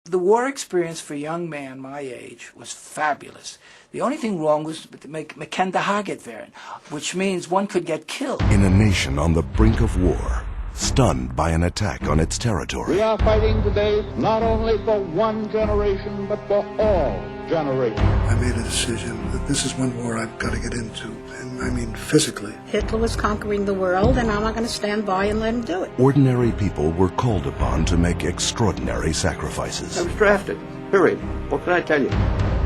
The war experience for a young man my age was fabulous. The only thing wrong was to make Haget which means one could get killed. In a nation on the brink of war, stunned by an attack on its territory. We are fighting today not only for one generation, but for all generations. I made a decision that this is one war I've got to get into, and I mean physically. Hitler was conquering the world, and I'm not going to stand by and let him do it. Ordinary people were called upon to make extraordinary sacrifices. I was drafted, period. What can I tell you?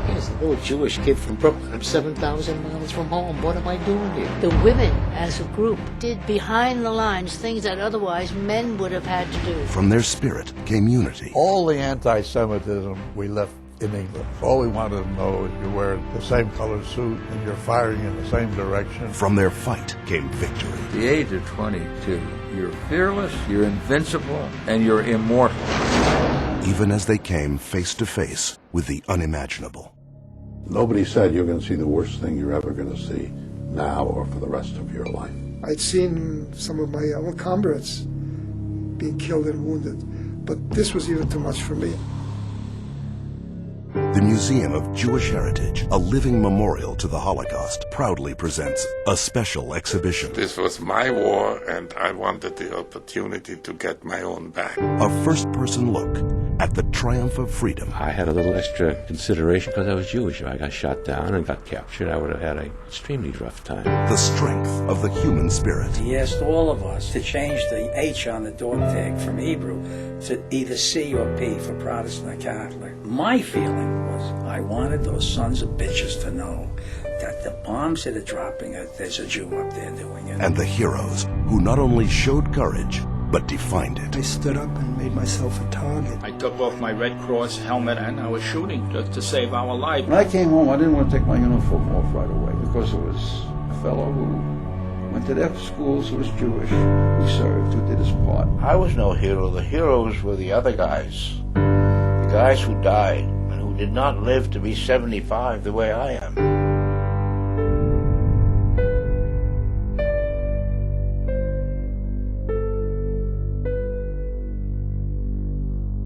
Here's a little Jewish kid from Brooklyn. I'm 7,000 miles from home. What am I doing here? The women, as a group, did behind the lines things that otherwise men would have had to do. From their spirit came unity. All the anti-Semitism we left in England. All we wanted to know is you're wearing the same colored suit and you're firing in the same direction. From their fight came victory. At the age of 22, you're fearless, you're invincible, and you're immortal. Even as they came face to face with the unimaginable. Nobody said you're going to see the worst thing you're ever going to see now or for the rest of your life. I'd seen some of my old comrades being killed and wounded, but this was even too much for me. The Museum of Jewish Heritage, a living memorial to the Holocaust, proudly presents a special exhibition. This was my war, and I wanted the opportunity to get my own back. A first-person look at the triumph of freedom. I had a little extra consideration because I was Jewish. If I got shot down and got captured, I would have had an extremely rough time. The strength of the human spirit. He asked all of us to change the H on the dog tag from Hebrew to either C or P for Protestant or Catholic. My feeling was I wanted those sons of bitches to know that the bombs that are dropping, there's a Jew up there doing it. And the heroes who not only showed courage, but defined it. I stood up and made myself a target. I took off my Red Cross helmet and I was shooting just to save our life. When I came home, I didn't want to take my uniform off right away because it was a fellow who went to their schools, who was Jewish, who served, who did his part. I was no hero. The heroes were the other guys. The guys who died and who did not live to be 75 the way I am.